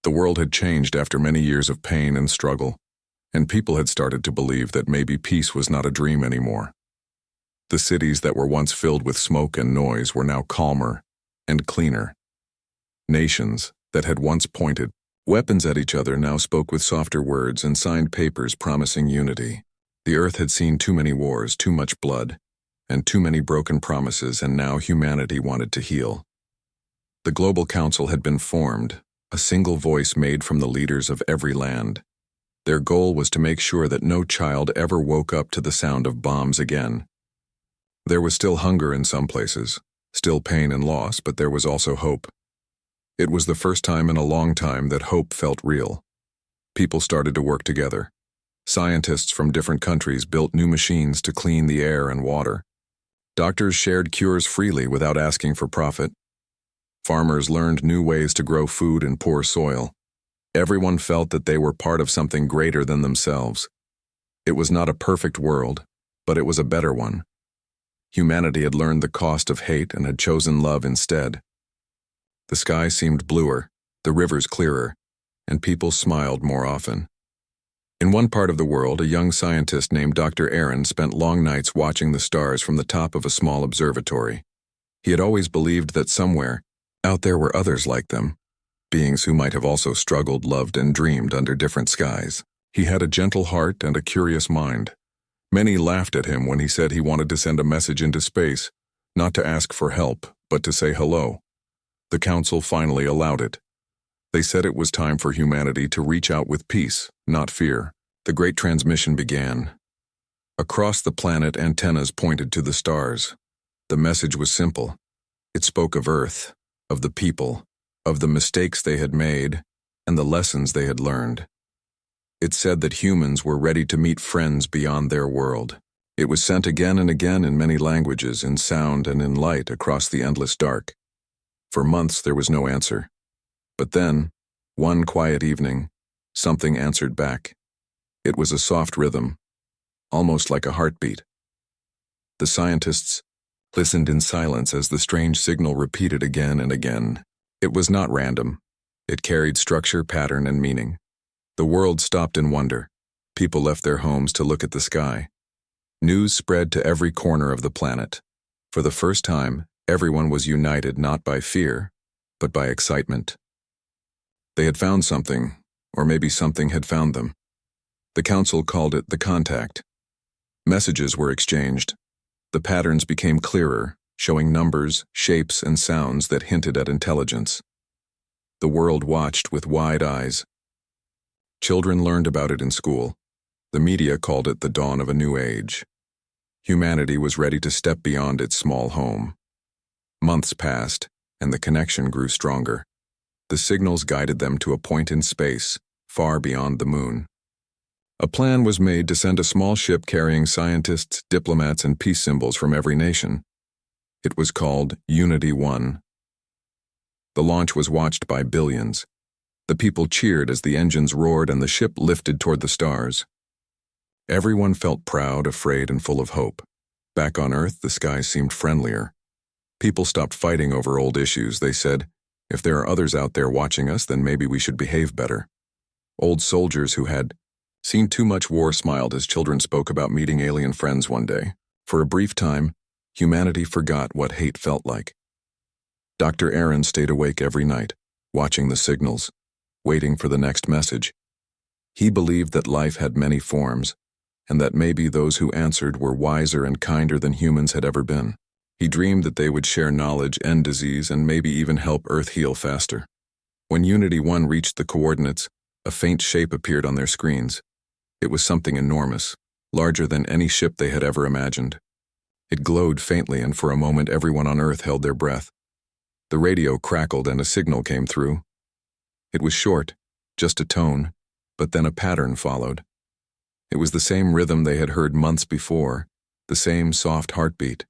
The world had changed after many years of pain and struggle, and people had started to believe that maybe peace was not a dream anymore. The cities that were once filled with smoke and noise were now calmer and cleaner. Nations that had once pointed weapons at each other now spoke with softer words and signed papers promising unity. The earth had seen too many wars, too much blood, and too many broken promises, and now humanity wanted to heal. The Global Council had been formed, a single voice made from the leaders of every land. Their goal was to make sure that no child ever woke up to the sound of bombs again. There was still hunger in some places, still pain and loss, but there was also hope. It was the first time in a long time that hope felt real. People started to work together. Scientists from different countries built new machines to clean the air and water. Doctors shared cures freely without asking for profit. Farmers learned new ways to grow food in poor soil. Everyone felt that they were part of something greater than themselves. It was not a perfect world, but it was a better one. Humanity had learned the cost of hate and had chosen love instead. The sky seemed bluer, the rivers clearer, and people smiled more often. In one part of the world, a young scientist named Dr. Aaron spent long nights watching the stars from the top of a small observatory. He had always believed that somewhere, out there were others like them, beings who might have also struggled, loved, and dreamed under different skies. He had a gentle heart and a curious mind. Many laughed at him when he said he wanted to send a message into space, not to ask for help, but to say hello. The council finally allowed it. They said it was time for humanity to reach out with peace, not fear. The great transmission began. Across the planet, antennas pointed to the stars. The message was simple. It spoke of Earth, of the people, of the mistakes they had made, and the lessons they had learned. It said that humans were ready to meet friends beyond their world. It was sent again and again in many languages, in sound and in light across the endless dark. For months there was no answer. But then, one quiet evening, something answered back. It was a soft rhythm, almost like a heartbeat. The scientists listened in silence as the strange signal repeated again and again. It was not random. It carried structure, pattern, and meaning. The world stopped in wonder. People left their homes to look at the sky. News spread to every corner of the planet. For the first time, everyone was united not by fear, but by excitement. They had found something, or maybe something had found them. The council called it the contact. Messages were exchanged. The patterns became clearer, showing numbers, shapes, and sounds that hinted at intelligence. The world watched with wide eyes. Children learned about it in school. The media called it the dawn of a new age. Humanity was ready to step beyond its small home. Months passed, and the connection grew stronger. The signals guided them to a point in space, far beyond the moon. A plan was made to send a small ship carrying scientists, diplomats, and peace symbols from every nation. It was called Unity 1. The launch was watched by billions. The people cheered as the engines roared and the ship lifted toward the stars. Everyone felt proud, afraid, and full of hope. Back on Earth, the skies seemed friendlier. People stopped fighting over old issues. They said, if there are others out there watching us, then maybe we should behave better. Old soldiers who had seen too much war smiled as children spoke about meeting alien friends one day. For a brief time, humanity forgot what hate felt like. Dr. Aaron stayed awake every night, watching the signals, waiting for the next message. He believed that life had many forms, and that maybe those who answered were wiser and kinder than humans had ever been. He dreamed that they would share knowledge, end disease, and maybe even help Earth heal faster. When Unity 1 reached the coordinates, a faint shape appeared on their screens. It was something enormous, larger than any ship they had ever imagined. It glowed faintly, and for a moment everyone on Earth held their breath. The radio crackled and a signal came through. It was short, just a tone, but then a pattern followed. It was the same rhythm they had heard months before, the same soft heartbeat.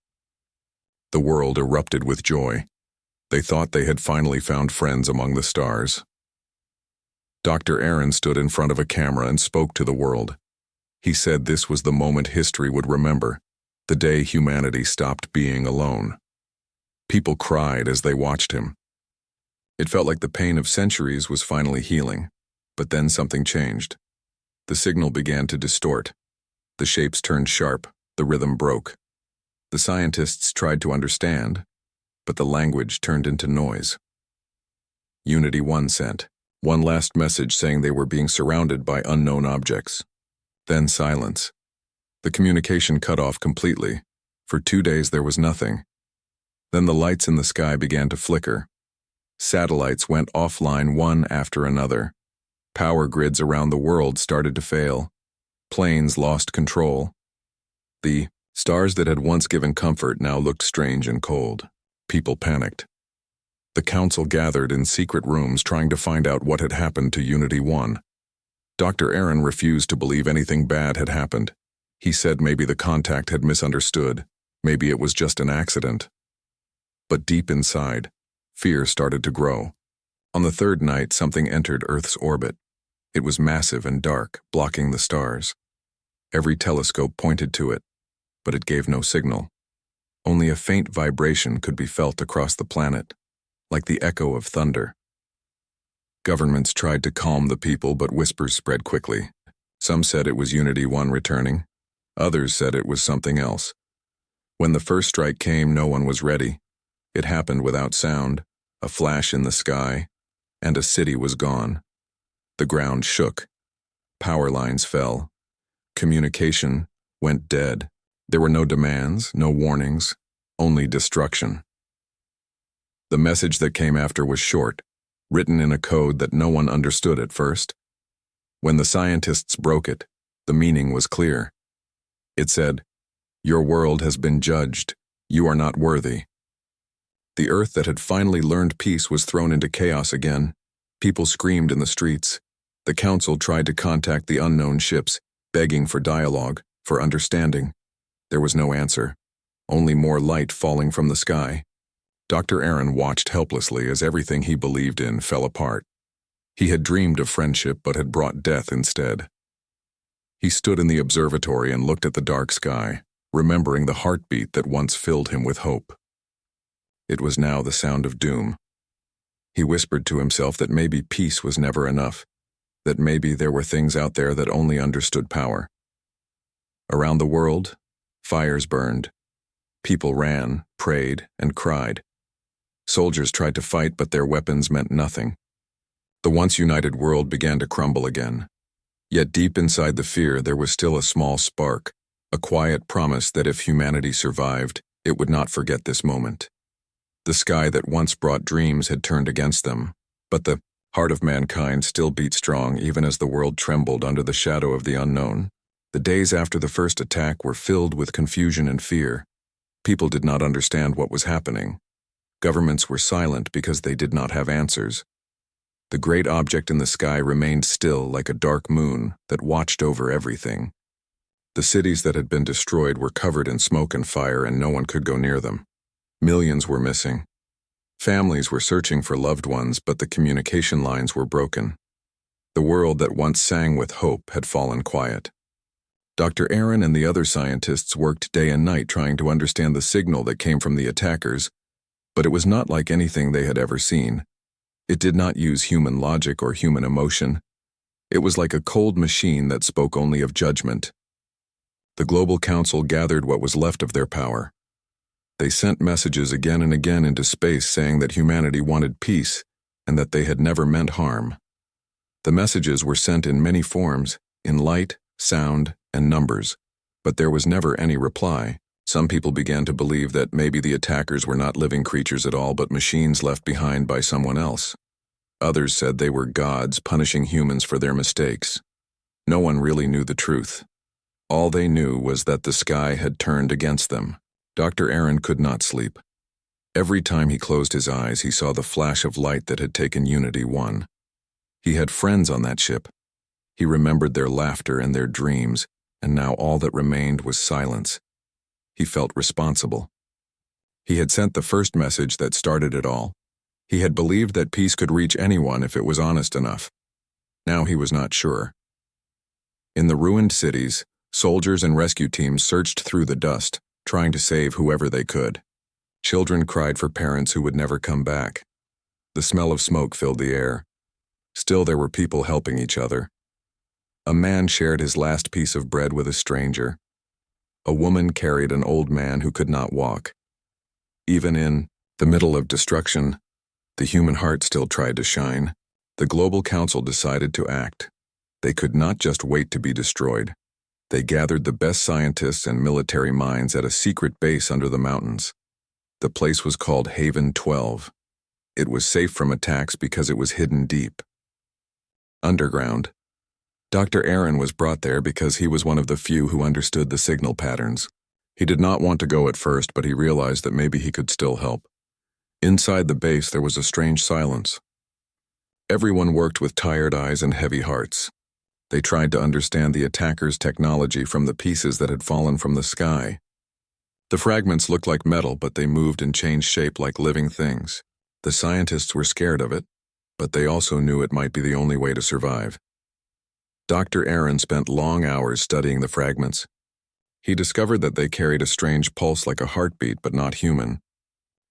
The world erupted with joy. They thought they had finally found friends among the stars. Dr. Aaron stood in front of a camera and spoke to the world. He said this was the moment history would remember, the day humanity stopped being alone. People cried as they watched him. It felt like the pain of centuries was finally healing. But then something changed. The signal began to distort. The shapes turned sharp, the rhythm broke. The scientists tried to understand, but the language turned into noise. Unity 1 sent one last message saying they were being surrounded by unknown objects. Then silence. The communication cut off completely. For 2 days there was nothing. Then the lights in the sky began to flicker. Satellites went offline one after another. Power grids around the world started to fail. Planes lost control. The stars that had once given comfort now looked strange and cold. People panicked. The council gathered in secret rooms trying to find out what had happened to Unity 1. Dr. Aaron refused to believe anything bad had happened. He said maybe the contact had misunderstood. Maybe it was just an accident. But deep inside, fear started to grow. On the third night, something entered Earth's orbit. It was massive and dark, blocking the stars. Every telescope pointed to it, but it gave no signal. Only a faint vibration could be felt across the planet, like the echo of thunder. Governments tried to calm the people, but whispers spread quickly. Some said it was Unity 1 returning. Others said it was something else. When the first strike came, no one was ready. It happened without sound, a flash in the sky, and a city was gone. The ground shook. Power lines fell. Communication went dead. There were no demands, no warnings, only destruction. The message that came after was short, written in a code that no one understood at first. When the scientists broke it, the meaning was clear. It said, "Your world has been judged. You are not worthy." The Earth that had finally learned peace was thrown into chaos again. People screamed in the streets. The council tried to contact the unknown ships, begging for dialogue, for understanding. There was no answer, only more light falling from the sky. Dr. Aaron watched helplessly as everything he believed in fell apart. He had dreamed of friendship but had brought death instead. He stood in the observatory and looked at the dark sky, remembering the heartbeat that once filled him with hope. It was now the sound of doom. He whispered to himself that maybe peace was never enough, that maybe there were things out there that only understood power. Around the world, fires burned. People ran, prayed, and cried. Soldiers tried to fight, but their weapons meant nothing. The once united world began to crumble again. Yet deep inside the fear, there was still a small spark, a quiet promise that if humanity survived, it would not forget this moment. The sky that once brought dreams had turned against them, but the heart of mankind still beat strong even as the world trembled under the shadow of the unknown. The days after the first attack were filled with confusion and fear. People did not understand what was happening. Governments were silent because they did not have answers. The great object in the sky remained still like a dark moon that watched over everything. The cities that had been destroyed were covered in smoke and fire, and no one could go near them. Millions were missing. Families were searching for loved ones, but the communication lines were broken. The world that once sang with hope had fallen quiet. Dr. Aaron and the other scientists worked day and night trying to understand the signal that came from the attackers, but it was not like anything they had ever seen. It did not use human logic or human emotion. It was like a cold machine that spoke only of judgment. The Global Council gathered what was left of their power. They sent messages again and again into space saying that humanity wanted peace and that they had never meant harm. The messages were sent in many forms, in light, sound, and numbers, but there was never any reply. Some people began to believe that maybe the attackers were not living creatures at all but machines left behind by someone else. Others said they were gods punishing humans for their mistakes. No one really knew the truth. All they knew was that the sky had turned against them. Dr. Aaron could not sleep. Every time he closed his eyes, he saw the flash of light that had taken Unity 1. He had friends on that ship. He remembered their laughter and their dreams, and now all that remained was silence. He felt responsible. He had sent the first message that started it all. He had believed that peace could reach anyone if it was honest enough. Now he was not sure. In the ruined cities, soldiers and rescue teams searched through the dust, trying to save whoever they could. Children cried for parents who would never come back. The smell of smoke filled the air. Still, there were people helping each other. A man shared his last piece of bread with a stranger. A woman carried an old man who could not walk. Even in the middle of destruction, the human heart still tried to shine. The Global Council decided to act. They could not just wait to be destroyed. They gathered the best scientists and military minds at a secret base under the mountains. The place was called Haven 12. It was safe from attacks because it was hidden deep. Underground. Dr. Aaron was brought there because he was one of the few who understood the signal patterns. He did not want to go at first, but he realized that maybe he could still help. Inside the base, there was a strange silence. Everyone worked with tired eyes and heavy hearts. They tried to understand the attackers' technology from the pieces that had fallen from the sky. The fragments looked like metal, but they moved and changed shape like living things. The scientists were scared of it, but they also knew it might be the only way to survive. Dr. Aaron spent long hours studying the fragments. He discovered that they carried a strange pulse like a heartbeat, but not human.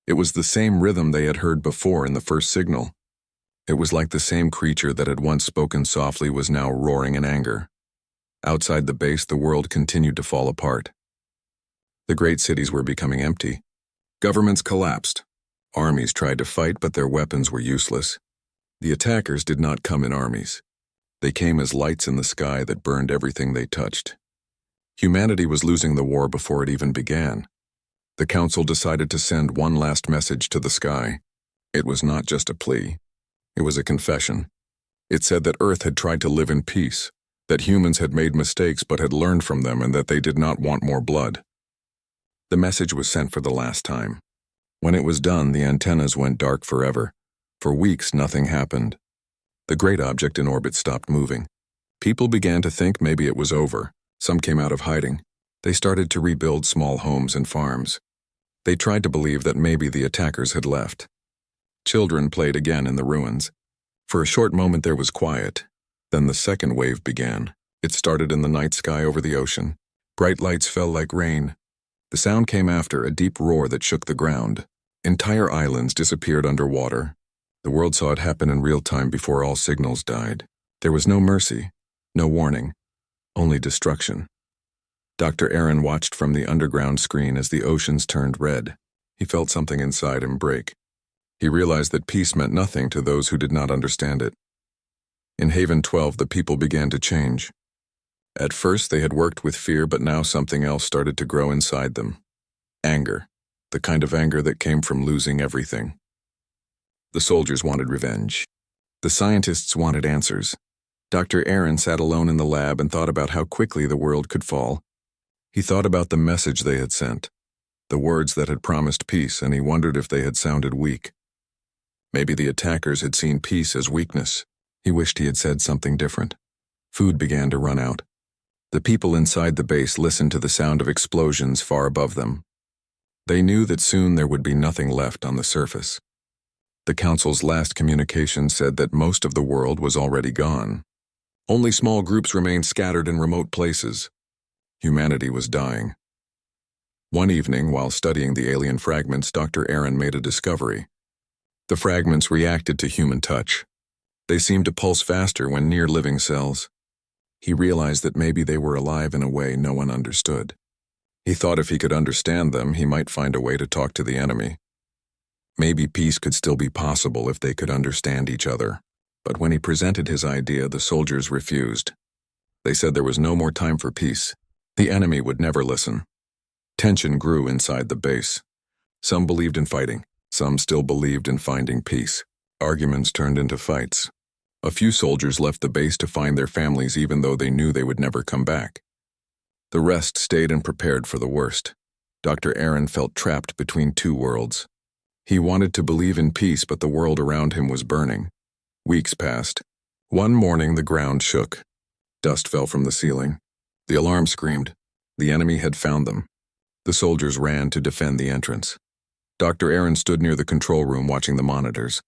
It was the same rhythm they had heard before in the first signal. It was like the same creature that had once spoken softly was now roaring in anger. Outside the base, the world continued to fall apart. The great cities were becoming empty. Governments collapsed. Armies tried to fight, but their weapons were useless. The attackers did not come in armies. They came as lights in the sky that burned everything they touched. Humanity was losing the war before it even began. The council decided to send one last message to the sky. It was not just a plea. It was a confession. It said that Earth had tried to live in peace, that humans had made mistakes but had learned from them, and that they did not want more blood. The message was sent for the last time. When it was done, the antennas went dark forever. For weeks, nothing happened. The great object in orbit stopped moving. People began to think maybe it was over. Some came out of hiding. They started to rebuild small homes and farms. They tried to believe that maybe the attackers had left. Children played again in the ruins. For a short moment there was quiet. Then the second wave began. It started in the night sky over the ocean. Bright lights fell like rain. The sound came after a deep roar that shook the ground. Entire islands disappeared underwater. The world saw it happen in real time before all signals died. There was no mercy, no warning, only destruction. Dr. Aaron watched from the underground screen as the oceans turned red. He felt something inside him break. He realized that peace meant nothing to those who did not understand it. In Haven 12, the people began to change. At first, they had worked with fear, but now something else started to grow inside them. Anger, the kind of anger that came from losing everything. The soldiers wanted revenge. The scientists wanted answers. Dr. Aaron sat alone in the lab and thought about how quickly the world could fall. He thought about the message they had sent, the words that had promised peace, and he wondered if they had sounded weak. Maybe the attackers had seen peace as weakness. He wished he had said something different. Food began to run out. The people inside the base listened to the sound of explosions far above them. They knew that soon there would be nothing left on the surface. The council's last communication said that most of the world was already gone. Only small groups remained scattered in remote places. Humanity was dying. One evening, while studying the alien fragments, Dr. Aaron made a discovery. The fragments reacted to human touch. They seemed to pulse faster when near living cells. He realized that maybe they were alive in a way no one understood. He thought if he could understand them, he might find a way to talk to the enemy. Maybe peace could still be possible if they could understand each other. But when he presented his idea, the soldiers refused. They said there was no more time for peace. The enemy would never listen. Tension grew inside the base. Some believed in fighting. Some still believed in finding peace. Arguments turned into fights. A few soldiers left the base to find their families even though they knew they would never come back. The rest stayed and prepared for the worst. Dr. Aaron felt trapped between two worlds. He wanted to believe in peace, but the world around him was burning. Weeks passed. One morning the ground shook. Dust fell from the ceiling. The alarm screamed. The enemy had found them. The soldiers ran to defend the entrance. Dr. Aaron stood near the control room watching the monitors.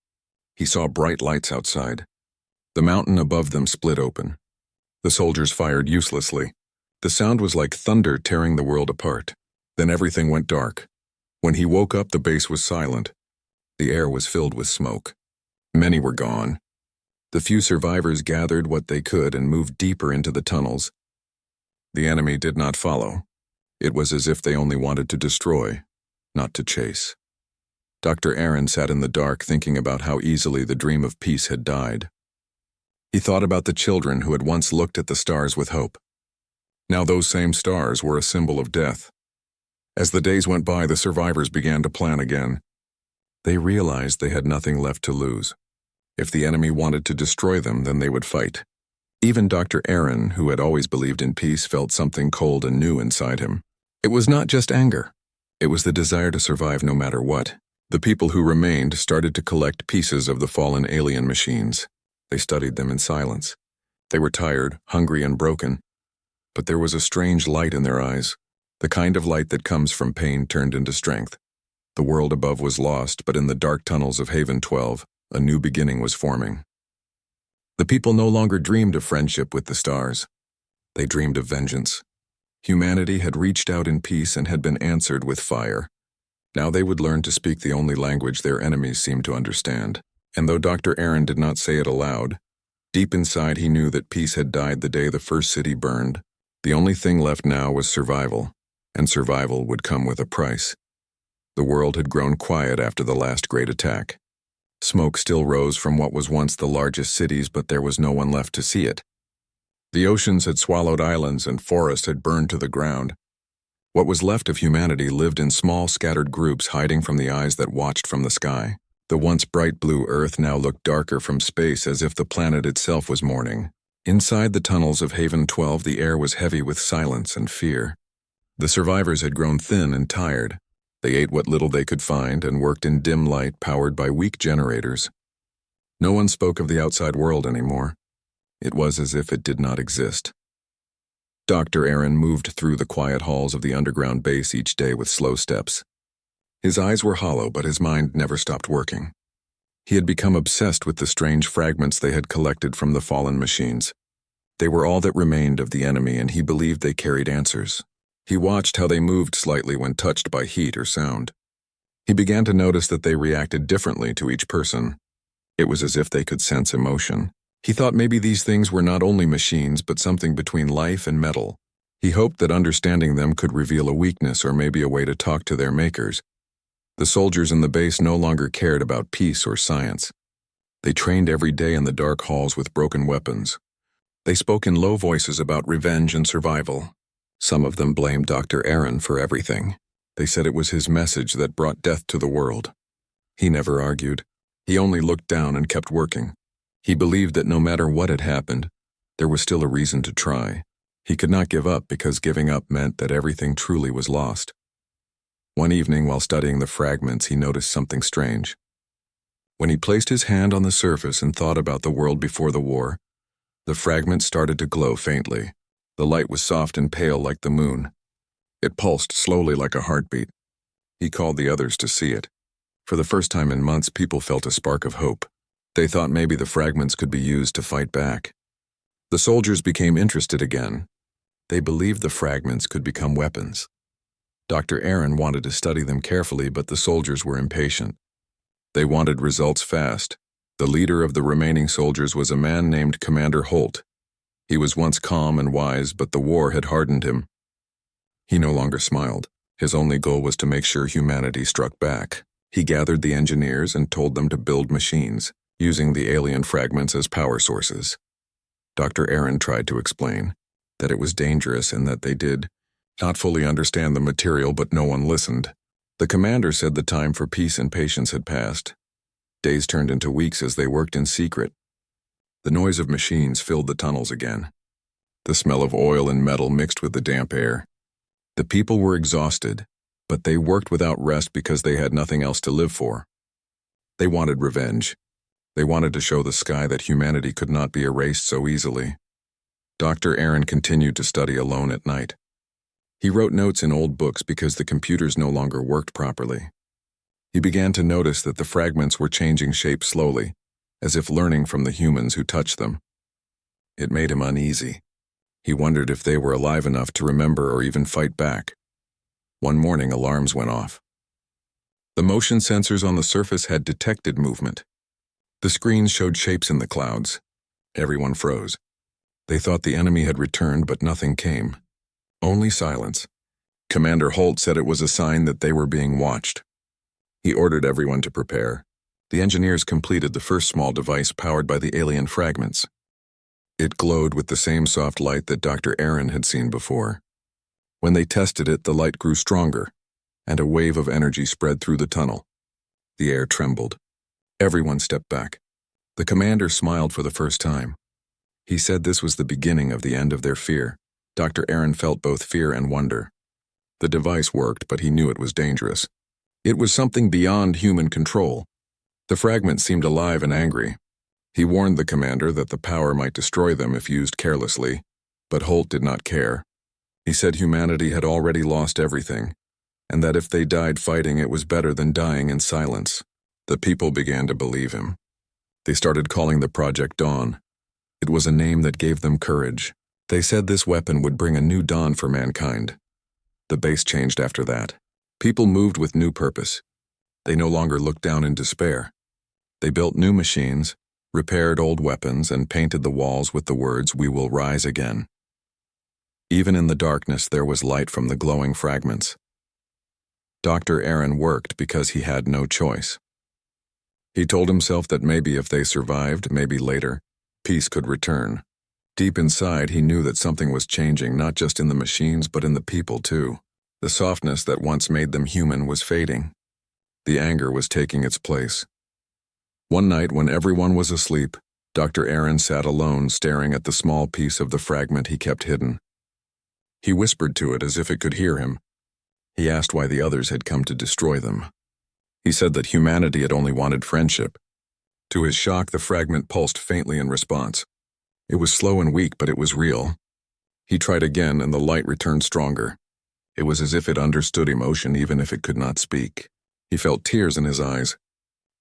He saw bright lights outside. The mountain above them split open. The soldiers fired uselessly. The sound was like thunder tearing the world apart. Then everything went dark. When he woke up, the base was silent. The air was filled with smoke. Many were gone. The few survivors gathered what they could and moved deeper into the tunnels. The enemy did not follow. It was as if they only wanted to destroy, not to chase. Dr. Aaron sat in the dark thinking about how easily the dream of peace had died. He thought about the children who had once looked at the stars with hope. Now those same stars were a symbol of death. As the days went by, the survivors began to plan again. They realized they had nothing left to lose. If the enemy wanted to destroy them, then they would fight. Even Dr. Aaron, who had always believed in peace, felt something cold and new inside him. It was not just anger. It was the desire to survive no matter what. The people who remained started to collect pieces of the fallen alien machines. They studied them in silence. They were tired, hungry, and broken. But there was a strange light in their eyes, the kind of light that comes from pain turned into strength. The world above was lost, but in the dark tunnels of Haven 12, a new beginning was forming. The people no longer dreamed of friendship with the stars. They dreamed of vengeance. Humanity had reached out in peace and had been answered with fire. Now they would learn to speak the only language their enemies seemed to understand. And though Dr. Aaron did not say it aloud, deep inside he knew that peace had died the day the first city burned. The only thing left now was survival, and survival would come with a price. The world had grown quiet after the last great attack. Smoke still rose from what was once the largest cities, but there was no one left to see it. The oceans had swallowed islands and forests had burned to the ground. What was left of humanity lived in small, scattered groups hiding from the eyes that watched from the sky. The once bright blue Earth now looked darker from space, as if the planet itself was mourning. Inside the tunnels of Haven 12, the air was heavy with silence and fear. The survivors had grown thin and tired. They ate what little they could find and worked in dim light powered by weak generators. No one spoke of the outside world anymore. It was as if it did not exist. Dr. Aaron moved through the quiet halls of the underground base each day with slow steps. His eyes were hollow, but his mind never stopped working. He had become obsessed with the strange fragments they had collected from the fallen machines. They were all that remained of the enemy, and he believed they carried answers. He watched how they moved slightly when touched by heat or sound. He began to notice that they reacted differently to each person. It was as if they could sense emotion. He thought maybe these things were not only machines, but something between life and metal. He hoped that understanding them could reveal a weakness or maybe a way to talk to their makers. The soldiers in the base no longer cared about peace or science. They trained every day in the dark halls with broken weapons. They spoke in low voices about revenge and survival. Some of them blamed Dr. Aaron for everything. They said it was his message that brought death to the world. He never argued. He only looked down and kept working. He believed that no matter what had happened, there was still a reason to try. He could not give up because giving up meant that everything truly was lost. One evening, while studying the fragments, he noticed something strange. When he placed his hand on the surface and thought about the world before the war, the fragments started to glow faintly. The light was soft and pale like the moon. It pulsed slowly like a heartbeat. He called the others to see it. For the first time in months, people felt a spark of hope. They thought maybe the fragments could be used to fight back. The soldiers became interested again. They believed the fragments could become weapons. Dr. Aaron wanted to study them carefully, but the soldiers were impatient. They wanted results fast. The leader of the remaining soldiers was a man named Commander Holt. He was once calm and wise, but the war had hardened him. He no longer smiled. His only goal was to make sure humanity struck back. He gathered the engineers and told them to build machines, using the alien fragments as power sources. Dr. Aaron tried to explain that it was dangerous and that they did not fully understand the material, but no one listened. The commander said the time for peace and patience had passed. Days turned into weeks as they worked in secret. The noise of machines filled the tunnels again. The smell of oil and metal mixed with the damp air. The people were exhausted, but they worked without rest because they had nothing else to live for. They wanted revenge. They wanted to show the sky that humanity could not be erased so easily. Dr. Aaron continued to study alone at night. He wrote notes in old books because the computers no longer worked properly. He began to notice that the fragments were changing shape slowly, as if learning from the humans who touched them. It made him uneasy. He wondered if they were alive enough to remember or even fight back. One morning, alarms went off. The motion sensors on the surface had detected movement. The screens showed shapes in the clouds. Everyone froze. They thought the enemy had returned, but nothing came. Only silence. Commander Holt said it was a sign that they were being watched. He ordered everyone to prepare. The engineers completed the first small device powered by the alien fragments. It glowed with the same soft light that Dr. Aaron had seen before. When they tested it, the light grew stronger, and a wave of energy spread through the tunnel. The air trembled. Everyone stepped back. The commander smiled for the first time. He said this was the beginning of the end of their fear. Dr. Aaron felt both fear and wonder. The device worked, but he knew it was dangerous. It was something beyond human control. The fragment seemed alive and angry. He warned the commander that the power might destroy them if used carelessly, but Holt did not care. He said humanity had already lost everything, and that if they died fighting, it was better than dying in silence. The people began to believe him. They started calling the project Dawn. It was a name that gave them courage. They said this weapon would bring a new dawn for mankind. The base changed after that. People moved with new purpose. They no longer looked down in despair. They built new machines, repaired old weapons, and painted the walls with the words, "We will rise again." Even in the darkness, there was light from the glowing fragments. Dr. Aaron worked because he had no choice. He told himself that maybe if they survived, maybe later, peace could return. Deep inside, he knew that something was changing, not just in the machines, but in the people too. The softness that once made them human was fading. The anger was taking its place. One night, when everyone was asleep, Dr. Aaron sat alone, staring at the small piece of the fragment he kept hidden. He whispered to it as if it could hear him. He asked why the others had come to destroy them. He said that humanity had only wanted friendship. To his shock, the fragment pulsed faintly in response. It was slow and weak, but it was real. He tried again, and the light returned stronger. It was as if it understood emotion, even if it could not speak. He felt tears in his eyes.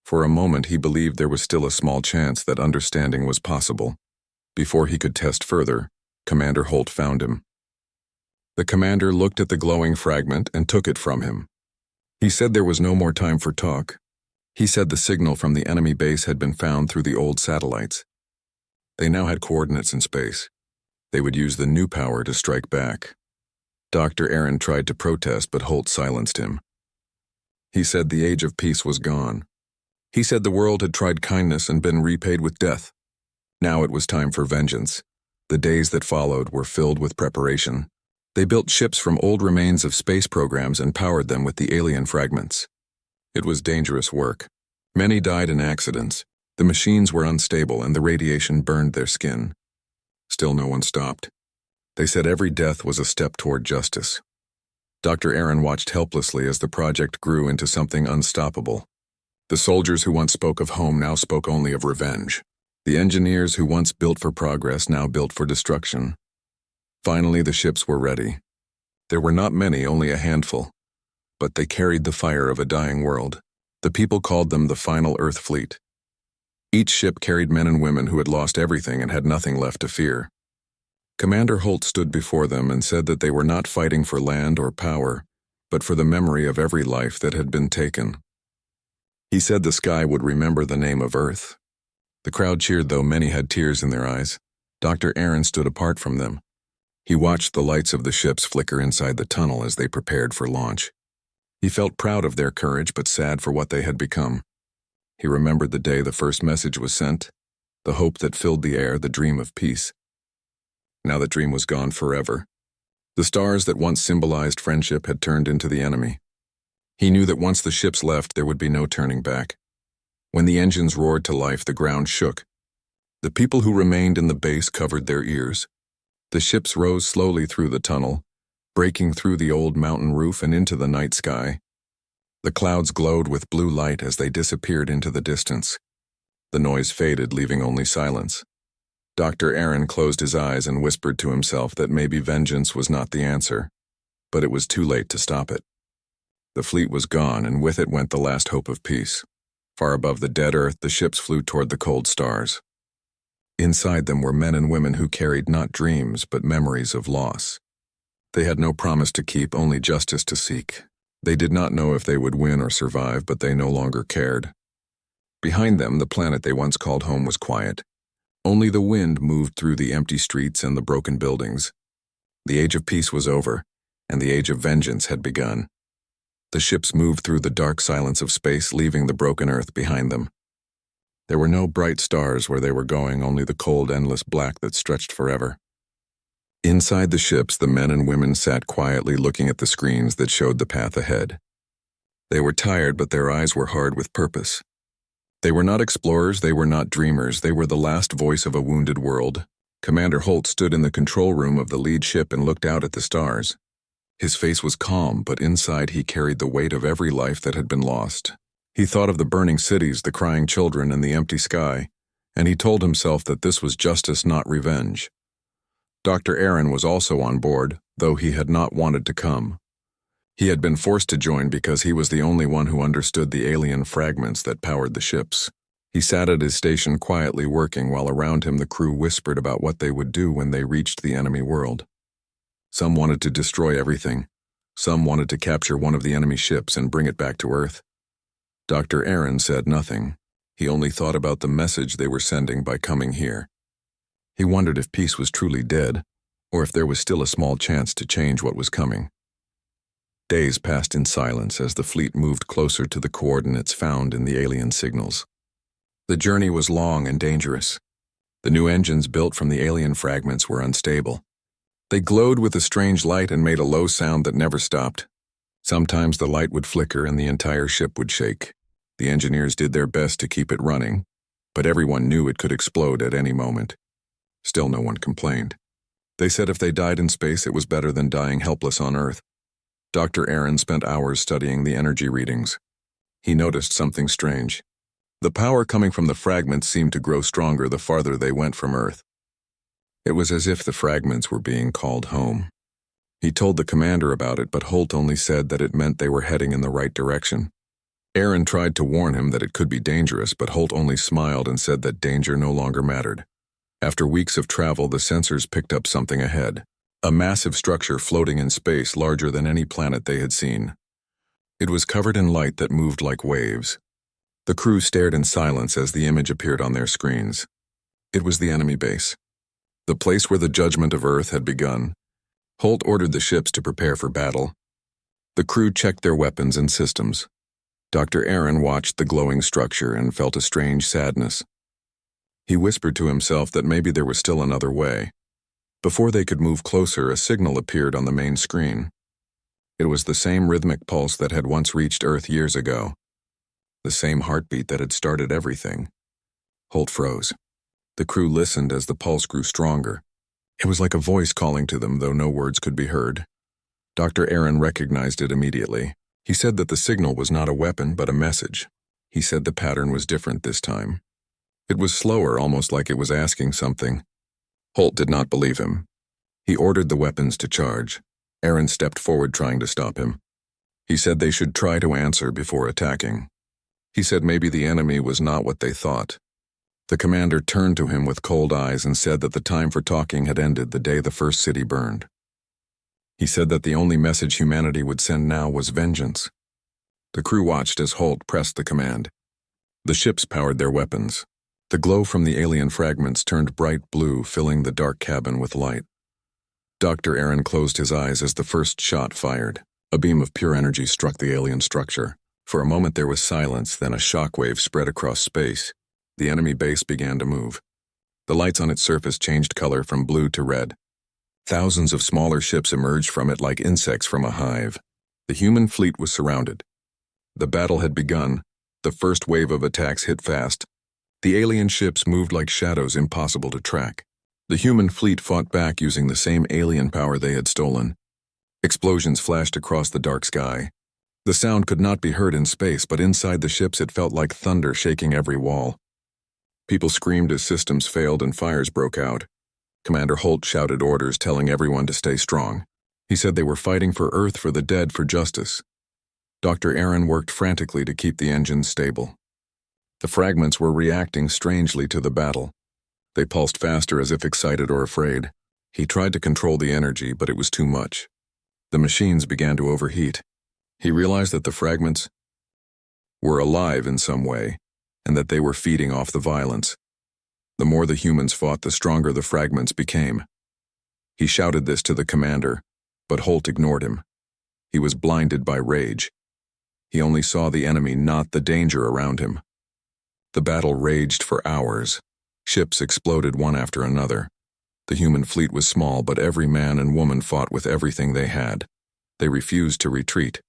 For a moment, he believed there was still a small chance that understanding was possible. Before he could test further, Commander Holt found him. The commander looked at the glowing fragment and took it from him. He said there was no more time for talk. He said the signal from the enemy base had been found through the old satellites. They now had coordinates in space. They would use the new power to strike back. Dr. Aaron tried to protest, but Holt silenced him. He said the age of peace was gone. He said the world had tried kindness and been repaid with death. Now it was time for vengeance. The days that followed were filled with preparation. They built ships from old remains of space programs and powered them with the alien fragments. It was dangerous work. Many died in accidents. The machines were unstable and the radiation burned their skin. Still no one stopped. They said every death was a step toward justice. Dr. Aaron watched helplessly as the project grew into something unstoppable. The soldiers who once spoke of home now spoke only of revenge. The engineers who once built for progress now built for destruction. Finally, the ships were ready. There were not many, only a handful, but they carried the fire of a dying world. The people called them the final Earth fleet. Each ship carried men and women who had lost everything and had nothing left to fear. Commander Holt stood before them and said that they were not fighting for land or power, but for the memory of every life that had been taken. He said the sky would remember the name of Earth. The crowd cheered, though many had tears in their eyes. Dr. Aaron stood apart from them. He watched the lights of the ships flicker inside the tunnel as they prepared for launch. He felt proud of their courage, but sad for what they had become. He remembered the day the first message was sent, the hope that filled the air, the dream of peace. Now that dream was gone forever. The stars that once symbolized friendship had turned into the enemy. He knew that once the ships left, there would be no turning back. When the engines roared to life, the ground shook. The people who remained in the base covered their ears. The ships rose slowly through the tunnel, breaking through the old mountain roof and into the night sky. The clouds glowed with blue light as they disappeared into the distance. The noise faded, leaving only silence. Dr. Aaron closed his eyes and whispered to himself that maybe vengeance was not the answer, but it was too late to stop it. The fleet was gone, and with it went the last hope of peace. Far above the dead earth, the ships flew toward the cold stars. Inside them were men and women who carried not dreams, but memories of loss. They had no promise to keep, only justice to seek. They did not know if they would win or survive, but they no longer cared. Behind them, the planet they once called home was quiet. Only the wind moved through the empty streets and the broken buildings. The age of peace was over, and the age of vengeance had begun. The ships moved through the dark silence of space, leaving the broken earth behind them. There were no bright stars where they were going, only the cold, endless black that stretched forever. Inside the ships, the men and women sat quietly looking at the screens that showed the path ahead. They were tired, but their eyes were hard with purpose. They were not explorers, they were not dreamers, they were the last voice of a wounded world. Commander Holt stood in the control room of the lead ship and looked out at the stars. His face was calm, but inside he carried the weight of every life that had been lost. He thought of the burning cities, the crying children, and the empty sky, and he told himself that this was justice, not revenge. Dr. Aaron was also on board, though he had not wanted to come. He had been forced to join because he was the only one who understood the alien fragments that powered the ships. He sat at his station quietly working while around him the crew whispered about what they would do when they reached the enemy world. Some wanted to destroy everything. Some wanted to capture one of the enemy ships and bring it back to Earth. Dr. Aaron said nothing. He only thought about the message they were sending by coming here. He wondered if peace was truly dead, or if there was still a small chance to change what was coming. Days passed in silence as the fleet moved closer to the coordinates found in the alien signals. The journey was long and dangerous. The new engines built from the alien fragments were unstable. They glowed with a strange light and made a low sound that never stopped. Sometimes the light would flicker and the entire ship would shake. The engineers did their best to keep it running, but everyone knew it could explode at any moment. Still no one complained. They said if they died in space, it was better than dying helpless on Earth. Dr. Aaron spent hours studying the energy readings. He noticed something strange. The power coming from the fragments seemed to grow stronger the farther they went from Earth. It was as if the fragments were being called home. He told the commander about it, but Holt only said that it meant they were heading in the right direction. Aaron tried to warn him that it could be dangerous, but Holt only smiled and said that danger no longer mattered. After weeks of travel, the sensors picked up something ahead. A massive structure floating in space larger than any planet they had seen. It was covered in light that moved like waves. The crew stared in silence as the image appeared on their screens. It was the enemy base. The place where the judgment of Earth had begun. Holt ordered the ships to prepare for battle. The crew checked their weapons and systems. Dr. Aaron watched the glowing structure and felt a strange sadness. He whispered to himself that maybe there was still another way. Before they could move closer, a signal appeared on the main screen. It was the same rhythmic pulse that had once reached Earth years ago. The same heartbeat that had started everything. Holt froze. The crew listened as the pulse grew stronger. It was like a voice calling to them, though no words could be heard. Dr. Aaron recognized it immediately. He said that the signal was not a weapon, but a message. He said the pattern was different this time. It was slower, almost like it was asking something. Holt did not believe him. He ordered the weapons to charge. Aaron stepped forward trying to stop him. He said they should try to answer before attacking. He said maybe the enemy was not what they thought. The commander turned to him with cold eyes and said that the time for talking had ended the day the first city burned. He said that the only message humanity would send now was vengeance. The crew watched as Holt pressed the command. The ships powered their weapons. The glow from the alien fragments turned bright blue, filling the dark cabin with light. Dr. Aaron closed his eyes as the first shot fired. A beam of pure energy struck the alien structure. For a moment there was silence, then a shockwave spread across space. The enemy base began to move. The lights on its surface changed color from blue to red. Thousands of smaller ships emerged from it like insects from a hive. The human fleet was surrounded. The battle had begun. The first wave of attacks hit fast. The alien ships moved like shadows impossible to track. The human fleet fought back using the same alien power they had stolen. Explosions flashed across the dark sky. The sound could not be heard in space, but inside the ships it felt like thunder shaking every wall. People screamed as systems failed and fires broke out. Commander Holt shouted orders telling everyone to stay strong. He said they were fighting for Earth, for the dead, for justice. Dr. Aaron worked frantically to keep the engines stable. The fragments were reacting strangely to the battle. They pulsed faster as if excited or afraid. He tried to control the energy, but it was too much. The machines began to overheat. He realized that the fragments were alive in some way. and that they were feeding off the violence. The more the humans fought, the stronger the fragments became. He shouted this to the commander, but Holt ignored him. He was blinded by rage. He only saw the enemy, not the danger around him. The battle raged for hours. Ships exploded one after another. The human fleet was small, but every man and woman fought with everything they had. They refused to retreat.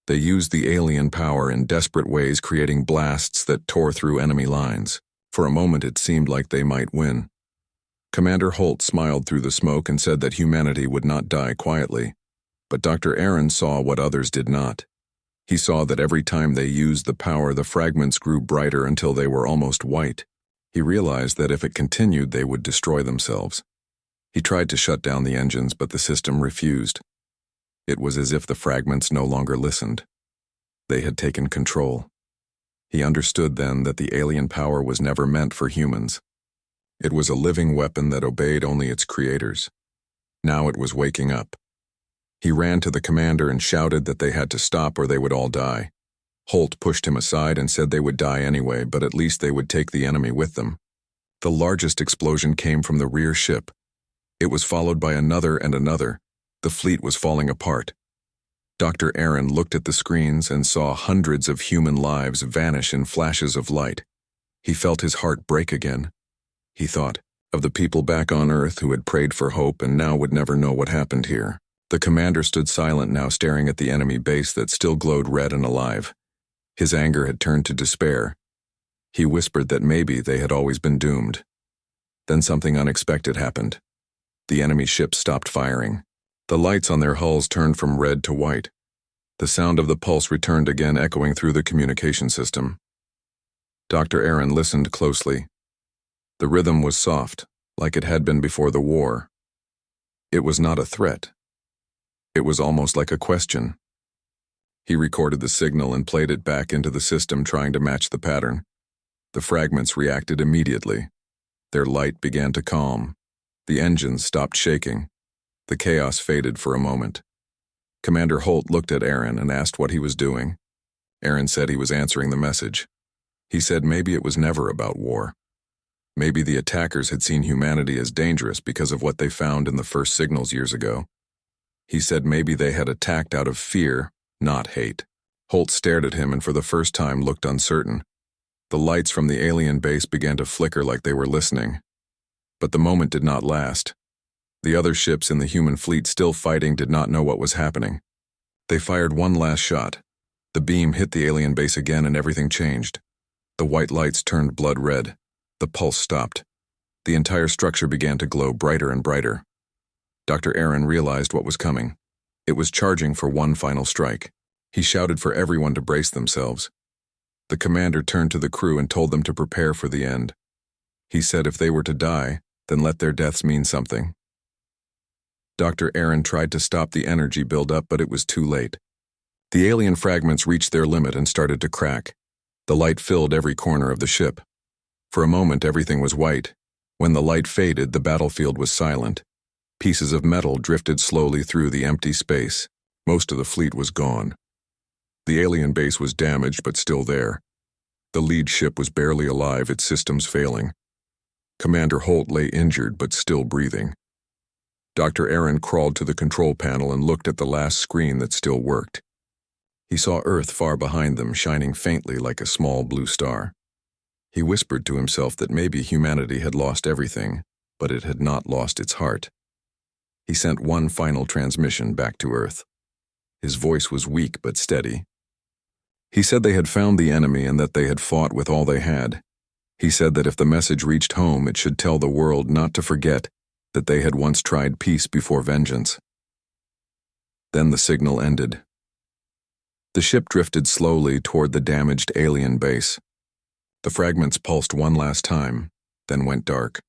They used the alien power in desperate ways, creating blasts that tore through enemy lines. For a moment it seemed like they might win. Commander Holt smiled through the smoke and said that humanity would not die quietly. But Dr. Aaron saw what others did not. He saw that every time they used the power, the fragments grew brighter until they were almost white. He realized that if it continued, they would destroy themselves. He tried to shut down the engines, but the system refused. It was as if the fragments no longer listened. They had taken control. He understood then that the alien power was never meant for humans. It was a living weapon that obeyed only its creators. Now it was waking up. He ran to the commander and shouted that they had to stop or they would all die. Holt pushed him aside and said they would die anyway, but at least they would take the enemy with them. The largest explosion came from the rear ship. It was followed by another and another. The fleet was falling apart. Dr. Aaron looked at the screens and saw hundreds of human lives vanish in flashes of light. He felt his heart break again. He thought of the people back on Earth who had prayed for hope and now would never know what happened here. The commander stood silent now, staring at the enemy base that still glowed red and alive. His anger had turned to despair. He whispered that maybe they had always been doomed. Then something unexpected happened. The enemy ships stopped firing. The lights on their hulls turned from red to white. The sound of the pulse returned again, echoing through the communication system. Dr. Aaron listened closely. The rhythm was soft, like it had been before the war. It was not a threat. It was almost like a question. He recorded the signal and played it back into the system, trying to match the pattern. The fragments reacted immediately. Their light began to calm. The engines stopped shaking. The chaos faded for a moment. Commander Holt looked at Aaron and asked what he was doing. Aaron said he was answering the message. He said maybe it was never about war. Maybe the attackers had seen humanity as dangerous because of what they found in the first signals years ago. He said maybe they had attacked out of fear, not hate. Holt stared at him and for the first time looked uncertain. The lights from the alien base began to flicker like they were listening. But the moment did not last. The other ships in the human fleet still fighting did not know what was happening. They fired one last shot. The beam hit the alien base again and everything changed. The white lights turned blood red. The pulse stopped. The entire structure began to glow brighter and brighter. Dr. Aaron realized what was coming. It was charging for one final strike. He shouted for everyone to brace themselves. The commander turned to the crew and told them to prepare for the end. He said if they were to die, then let their deaths mean something. Dr. Aaron tried to stop the energy buildup, but it was too late. The alien fragments reached their limit and started to crack. The light filled every corner of the ship. For a moment, everything was white. When the light faded, the battlefield was silent. Pieces of metal drifted slowly through the empty space. Most of the fleet was gone. The alien base was damaged, but still there. The lead ship was barely alive, its systems failing. Commander Holt lay injured, but still breathing. Dr. Aaron crawled to the control panel and looked at the last screen that still worked. He saw Earth far behind them, shining faintly like a small blue star. He whispered to himself that maybe humanity had lost everything, but it had not lost its heart. He sent one final transmission back to Earth. His voice was weak but steady. He said they had found the enemy and that they had fought with all they had. He said that if the message reached home, it should tell the world not to forget that they had once tried peace before vengeance. Then the signal ended. The ship drifted slowly toward the damaged alien base. The fragments pulsed one last time, then went dark.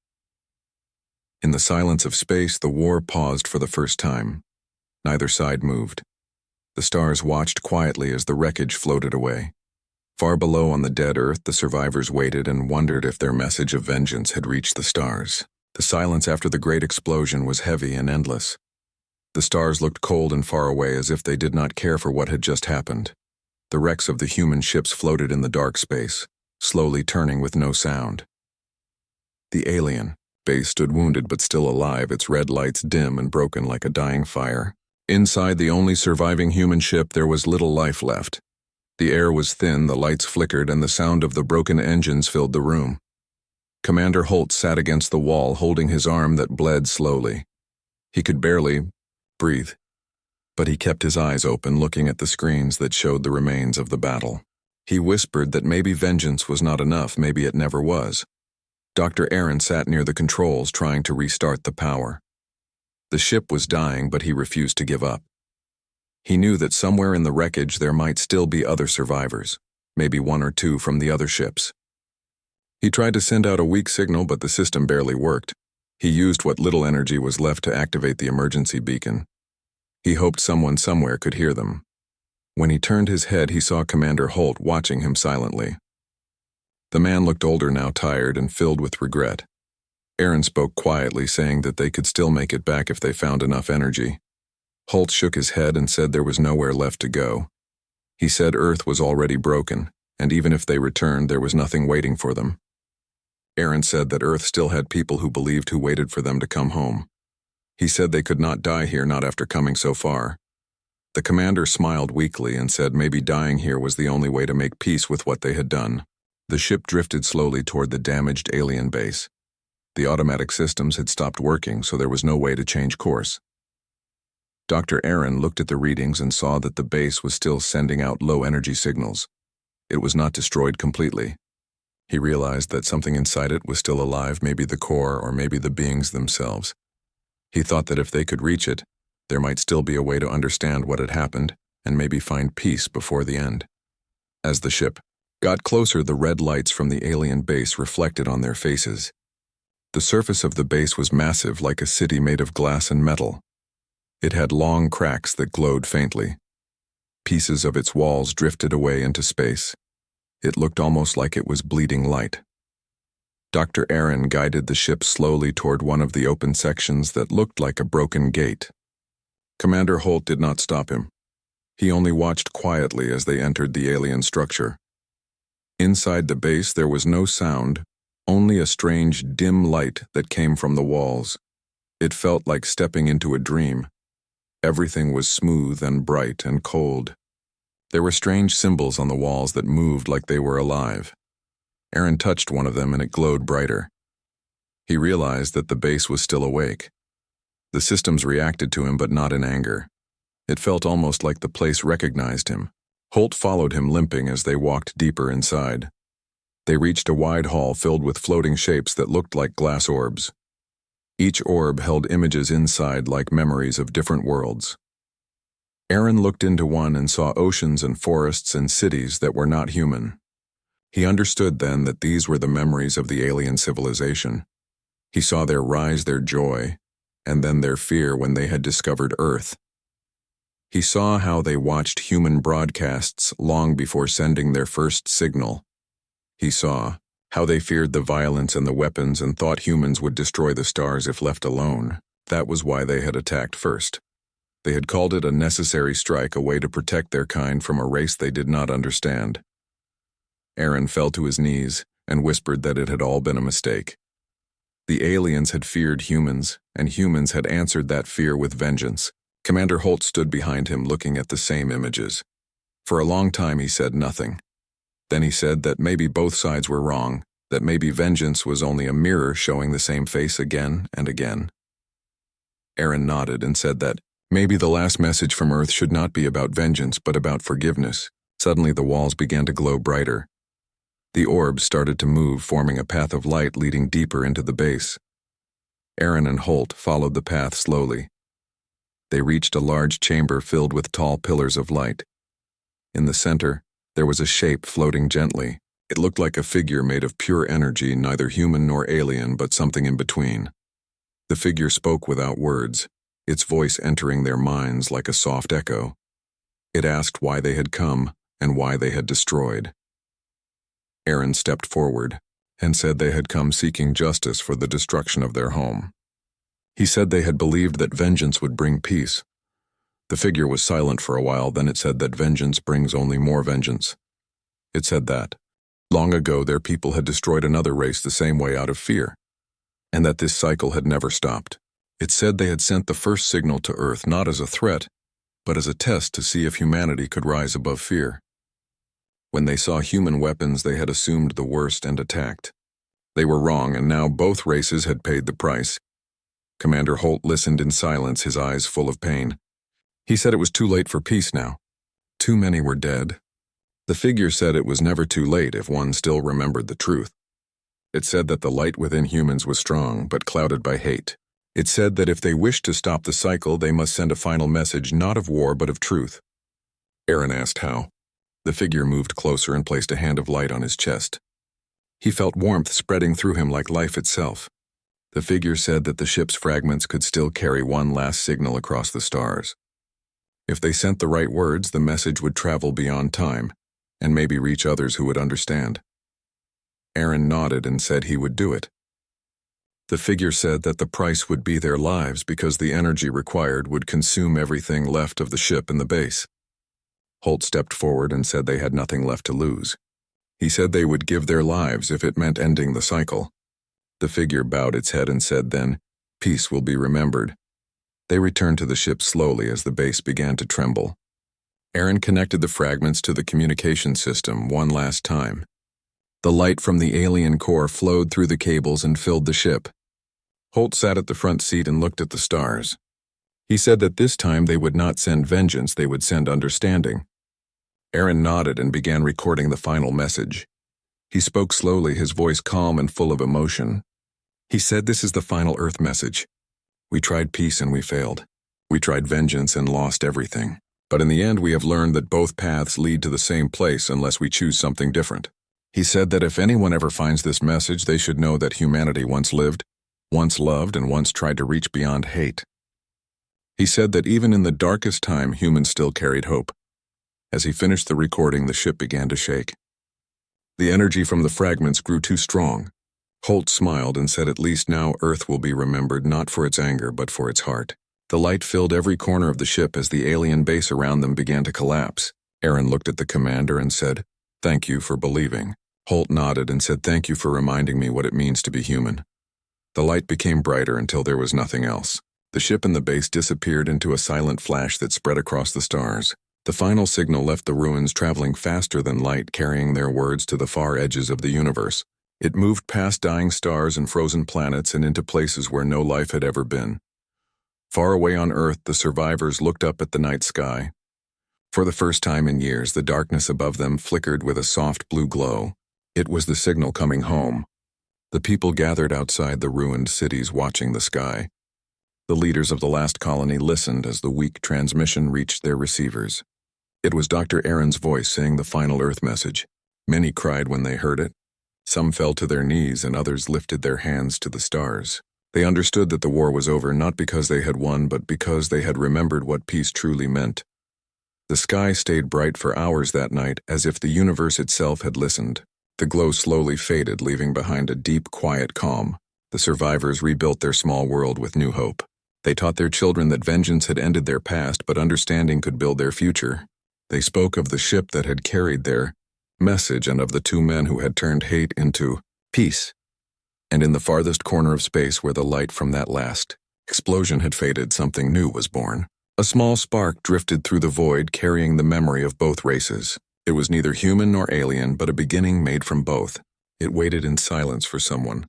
In the silence of space, the war paused for the first time. Neither side moved. The stars watched quietly as the wreckage floated away. Far below on the dead Earth, the survivors waited and wondered if their message of vengeance had reached the stars. The silence after the great explosion was heavy and endless. The stars looked cold and far away as if they did not care for what had just happened. The wrecks of the human ships floated in the dark space. slowly turning with no sound. The alien base stood wounded but still alive, its red lights dim and broken like a dying fire. Inside the only surviving human ship, there was little life left. The air was thin, the lights flickered, and the sound of the broken engines filled the room. Commander Holt sat against the wall, holding his arm that bled slowly. He could barely breathe, but he kept his eyes open, looking at the screens that showed the remains of the battle. He whispered that maybe vengeance was not enough, maybe it never was. Dr. Aaron sat near the controls, trying to restart the power. The ship was dying, but he refused to give up. He knew that somewhere in the wreckage there might still be other survivors, maybe one or two from the other ships. He tried to send out a weak signal, but the system barely worked. He used what little energy was left to activate the emergency beacon. He hoped someone somewhere could hear them. When he turned his head, he saw Commander Holt watching him silently. The man looked older now, tired and filled with regret. Aaron spoke quietly, saying that they could still make it back if they found enough energy. Holt shook his head and said there was nowhere left to go. He said Earth was already broken, and even if they returned, there was nothing waiting for them. Aaron said that Earth still had people who believed, who waited for them to come home. He said they could not die here, not after coming so far. The commander smiled weakly and said maybe dying here was the only way to make peace with what they had done. The ship drifted slowly toward the damaged alien base. The automatic systems had stopped working, so there was no way to change course. Dr. Aaron looked at the readings and saw that the base was still sending out low-energy signals. It was not destroyed completely. He realized that something inside it was still alive, maybe the core or maybe the beings themselves. He thought that if they could reach it, there might still be a way to understand what had happened and maybe find peace before the end. As the ship got closer, the red lights from the alien base reflected on their faces. The surface of the base was massive, like a city made of glass and metal. It had long cracks that glowed faintly. Pieces of its walls drifted away into space. It looked almost like it was bleeding light. Dr. Aaron guided the ship slowly toward one of the open sections that looked like a broken gate. Commander Holt did not stop him. He only watched quietly as they entered the alien structure. Inside the base there was no sound, only a strange dim light that came from the walls. It felt like stepping into a dream. Everything was smooth and bright and cold. There were strange symbols on the walls that moved like they were alive. Aaron touched one of them and it glowed brighter. He realized that the base was still awake. The systems reacted to him, but not in anger. It felt almost like the place recognized him. Holt followed him, limping, as they walked deeper inside. They reached a wide hall filled with floating shapes that looked like glass orbs. Each orb held images inside, like memories of different worlds. Aaron looked into one and saw oceans and forests and cities that were not human. He understood then that these were the memories of the alien civilization. He saw their rise, their joy, and then their fear when they had discovered Earth. He saw how they watched human broadcasts long before sending their first signal. He saw how they feared the violence and the weapons and thought humans would destroy the stars if left alone. That was why they had attacked first. They had called it a necessary strike, a way to protect their kind from a race they did not understand. Aaron fell to his knees and whispered that it had all been a mistake. The aliens had feared humans, and humans had answered that fear with vengeance. Commander Holt stood behind him, looking at the same images. For a long time he said nothing. Then he said that maybe both sides were wrong, that maybe vengeance was only a mirror showing the same face again and again. Aaron nodded and said that maybe the last message from Earth should not be about vengeance but about forgiveness. Suddenly the walls began to glow brighter. The orbs started to move, forming a path of light leading deeper into the base. Aaron and Holt followed the path slowly. They reached a large chamber filled with tall pillars of light. In the center, there was a shape floating gently. It looked like a figure made of pure energy, neither human nor alien, but something in between. The figure spoke without words, its voice entering their minds like a soft echo. It asked why they had come and why they had destroyed. Aaron stepped forward and said they had come seeking justice for the destruction of their home. He said they had believed that vengeance would bring peace. The figure was silent for a while, then it said that vengeance brings only more vengeance. It said that Long ago, their people had destroyed another race the same way out of fear, and that this cycle had never stopped. It said they had sent the first signal to Earth not as a threat, but as a test to see if humanity could rise above fear. When they saw human weapons, they had assumed the worst and attacked. They were wrong, and now both races had paid the price. Commander Holt listened in silence, his eyes full of pain. He said it was too late for peace now. Too many were dead. The figure said it was never too late if one still remembered the truth. It said that the light within humans was strong, but clouded by hate. It said that if they wished to stop the cycle, they must send a final message not of war but of truth. Aaron asked how. The figure moved closer and placed a hand of light on his chest. He felt warmth spreading through him like life itself. The figure said that the ship's fragments could still carry one last signal across the stars. If they sent the right words, the message would travel beyond time, and maybe reach others who would understand. Aaron nodded and said he would do it. The figure said that the price would be their lives because the energy required would consume everything left of the ship and the base. Holt stepped forward and said they had nothing left to lose. He said they would give their lives if it meant ending the cycle. The figure bowed its head and said then, "Peace will be remembered." They returned to the ship slowly as the base began to tremble. Aaron connected the fragments to the communication system one last time. The light from the alien core flowed through the cables and filled the ship. Holt sat at the front seat and looked at the stars. He said that this time they would not send vengeance, they would send understanding. Aaron nodded and began recording the final message. He spoke slowly, his voice calm and full of emotion. He said, "This is the final Earth message. We tried peace and we failed. We tried vengeance and lost everything. But in the end, we have learned that both paths lead to the same place unless we choose something different." He said that if anyone ever finds this message, they should know that humanity once lived, once loved, and once tried to reach beyond hate. He said that even in the darkest time, humans still carried hope. As he finished the recording, the ship began to shake. The energy from the fragments grew too strong. Holt smiled and said at least now Earth will be remembered not for its anger but for its heart. The light filled every corner of the ship as the alien base around them began to collapse. Aaron looked at the commander and said, "Thank you for believing." Holt nodded and said, "Thank you for reminding me what it means to be human." The light became brighter until there was nothing else. The ship and the base disappeared into a silent flash that spread across the stars. The final signal left the ruins traveling faster than light, carrying their words to the far edges of the universe. It moved past dying stars and frozen planets and into places where no life had ever been. Far away on Earth, the survivors looked up at the night sky. For the first time in years, the darkness above them flickered with a soft blue glow. It was the signal coming home. The people gathered outside the ruined cities watching the sky. The leaders of the last colony listened as the weak transmission reached their receivers. It was Dr. Aaron's voice saying the final Earth message. Many cried when they heard it. Some fell to their knees and others lifted their hands to the stars. They understood that the war was over not because they had won but because they had remembered what peace truly meant. The sky stayed bright for hours that night as if the universe itself had listened. The glow slowly faded, leaving behind a deep, quiet calm. The survivors rebuilt their small world with new hope. They taught their children that vengeance had ended their past, but understanding could build their future. They spoke of the ship that had carried their message and of the two men who had turned hate into peace. And in the farthest corner of space where the light from that last explosion had faded, something new was born. A small spark drifted through the void, carrying the memory of both races. It was neither human nor alien, but a beginning made from both. It waited in silence for someone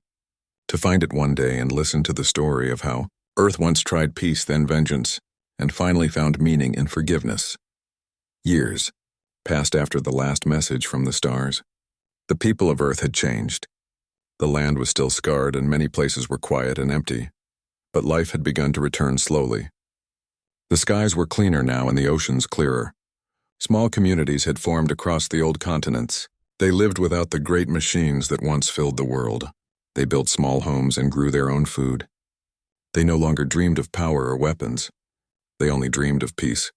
to find it one day and listen to the story of how Earth once tried peace, then vengeance, and finally found meaning in forgiveness. Years passed after the last message from the stars. The people of Earth had changed. The land was still scarred and many places were quiet and empty, but life had begun to return slowly. The skies were cleaner now and the oceans clearer. Small communities had formed across the old continents. They lived without the great machines that once filled the world. They built small homes and grew their own food. They no longer dreamed of power or weapons. They only dreamed of peace.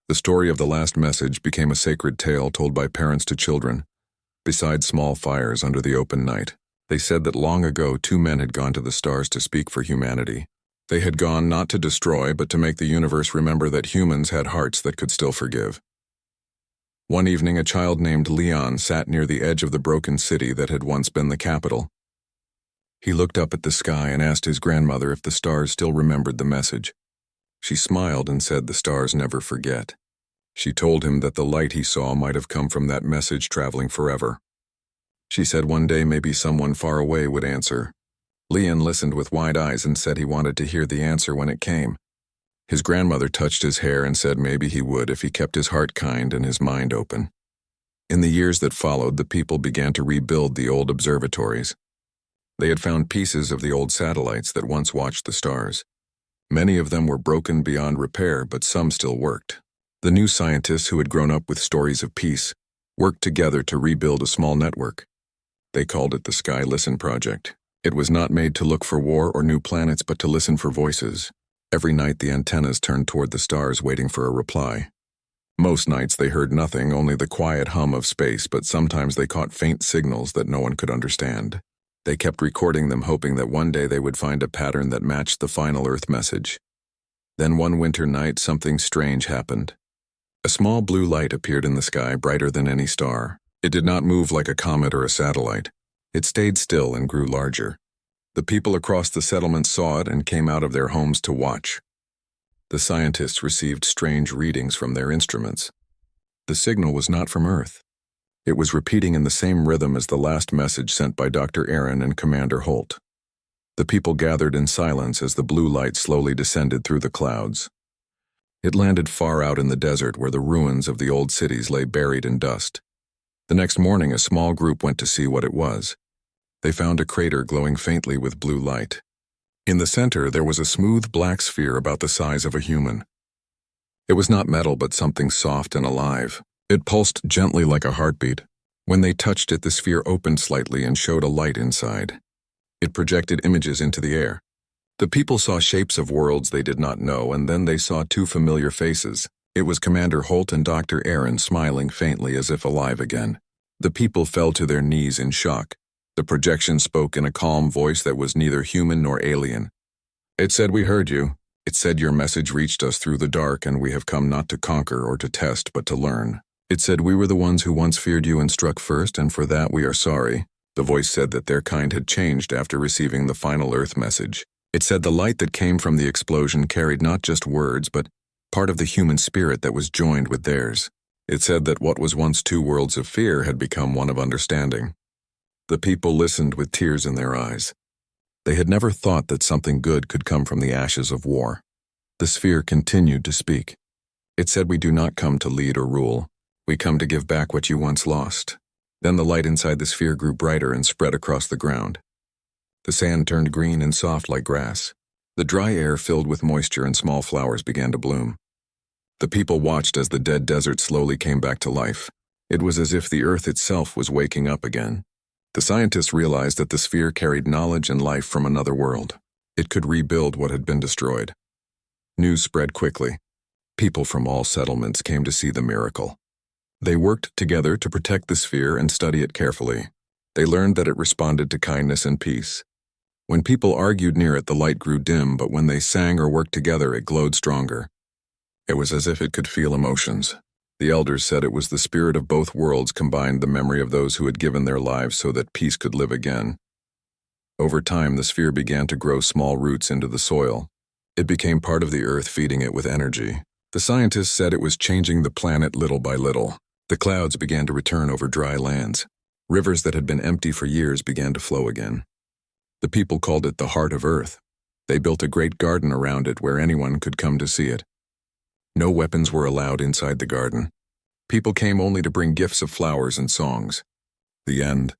The story of the last message became a sacred tale told by parents to children, beside small fires under the open night. They said that long ago 2 men had gone to the stars to speak for humanity. They had gone not to destroy, but to make the universe remember that humans had hearts that could still forgive. One evening, a child named Leon sat near the edge of the broken city that had once been the capital. He looked up at the sky and asked his grandmother if the stars still remembered the message. She smiled and said the stars never forget. She told him that the light he saw might have come from that message traveling forever. She said one day maybe someone far away would answer. Leon listened with wide eyes and said he wanted to hear the answer when it came. His grandmother touched his hair and said maybe he would if he kept his heart kind and his mind open. In the years that followed, the people began to rebuild the old observatories. They had found pieces of the old satellites that once watched the stars. Many of them were broken beyond repair, but some still worked. The new scientists, who had grown up with stories of peace, worked together to rebuild a small network. They called it the Sky Listen Project. It was not made to look for war or new planets, but to listen for voices. Every night the antennas turned toward the stars, waiting for a reply. Most nights they heard nothing, only the quiet hum of space, but sometimes they caught faint signals that no one could understand. They kept recording them, hoping that one day they would find a pattern that matched the final Earth message. Then one winter night, something strange happened. A small blue light appeared in the sky, brighter than any star. It did not move like a comet or a satellite. It stayed still and grew larger. The people across the settlement saw it and came out of their homes to watch. The scientists received strange readings from their instruments. The signal was not from Earth. It was repeating in the same rhythm as the last message sent by Dr. Aaron and Commander Holt. The people gathered in silence as the blue light slowly descended through the clouds. It landed far out in the desert where the ruins of the old cities lay buried in dust. The next morning, a small group went to see what it was. They found a crater glowing faintly with blue light. In the center, there was a smooth black sphere about the size of a human. It was not metal, but something soft and alive. It pulsed gently like a heartbeat. When they touched it, the sphere opened slightly and showed a light inside. It projected images into the air. The people saw shapes of worlds they did not know, and then they saw two familiar faces. It was Commander Holt and Dr. Aaron, smiling faintly as if alive again. The people fell to their knees in shock. The projection spoke in a calm voice that was neither human nor alien. It said, "We heard you. It said your message reached us through the dark, and we have come not to conquer or to test, but to learn. It said we were the ones who once feared you and struck first, and for that we are sorry." The voice said that their kind had changed after receiving the final Earth message. It said the light that came from the explosion carried not just words, but part of the human spirit that was joined with theirs. It said that what was once two worlds of fear had become one of understanding. The people listened with tears in their eyes. They had never thought that something good could come from the ashes of war. The sphere continued to speak. It said, "We do not come to lead or rule. We come to give back what you once lost." Then the light inside the sphere grew brighter and spread across the ground. The sand turned green and soft like grass. The dry air filled with moisture and small flowers began to bloom. The people watched as the dead desert slowly came back to life. It was as if the earth itself was waking up again. The scientists realized that the sphere carried knowledge and life from another world. It could rebuild what had been destroyed. News spread quickly. People from all settlements came to see the miracle. They worked together to protect the sphere and study it carefully. They learned that it responded to kindness and peace. When people argued near it, the light grew dim, but when they sang or worked together, it glowed stronger. It was as if it could feel emotions. The elders said it was the spirit of both worlds combined, the memory of those who had given their lives so that peace could live again. Over time, the sphere began to grow small roots into the soil. It became part of the earth, feeding it with energy. The scientists said it was changing the planet little by little. The clouds began to return over dry lands. Rivers that had been empty for years began to flow again. The people called it the heart of Earth. They built a great garden around it where anyone could come to see it. No weapons were allowed inside the garden. People came only to bring gifts of flowers and songs. The end.